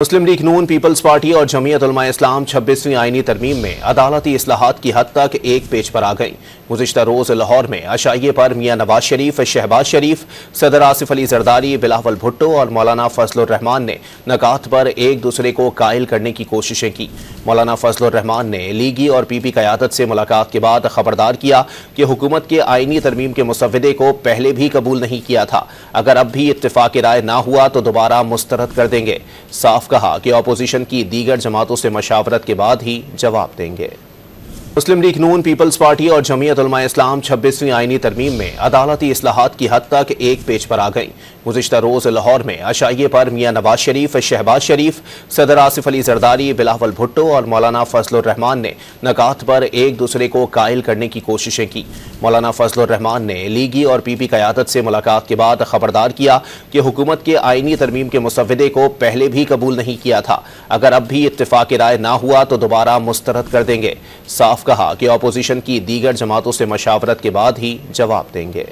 मुस्लिम league नून, peoples party और जमीयत उलमा इस्लाम 26वीं आईनी तरमीम में अदालती इस्लाहात की हद तक एक पेज पर आ गई। गुज़िश्ता रोज़ लाहौर में अशाइये पर मियाँ नवाज शरीफ, शहबाज शरीफ, सदर आसिफ अली जरदारी, बिलावल भुट्टो और मौलाना फजलुर रहमान ने नकात पर एक दूसरे को कायल करने की कोशिशें की। मौलाना फजलुर रहमान ने लीगी और पीपी क़यादत से मुलाकात के बाद खबरदार किया कि हुकूमत के आईनी तरमीम के मुसव्वदे को पहले भी कबूल नहीं किया था। अगर अब भी इत्तेफाक राय ना हुआ तो दोबारा मुस्तरद कर देंगे। साफ कहा कि अपोजिशन की दीगर जमातों से मशावरत के बाद ही जवाब देंगे। मुस्लिम लीग नून, पीपल्स पार्टी और जमीयत उलमा इस्लाम 26वीं आईनी तरमीम में अदालती इस्लाहात की हद तक एक पेज पर आ गई। गुज़िश्ता रोज़ लाहौर में अशाइये पर मियाँ नवाज शरीफ, शहबाज शरीफ, सदर आसिफ अली जरदारी, बिलावल भुट्टो और मौलाना फजलुर रहमान ने नकात पर एक दूसरे को कायल करने की कोशिशें की। मौलाना फजलुर रहमान ने लीगी और पीपी क़यादत से मुलाकात के बाद खबरदार किया कि हुकूमत के आईनी तरमीम के मुसव्वदे को पहले भी कबूल नहीं किया था। अगर अब भी इत्तेफाक राय ना हुआ तो दोबारा मुस्तरद कर देंगे। साफ कहा कि अपोजिशन की दीगर जमातों से मशावरत के बाद ही जवाब देंगे।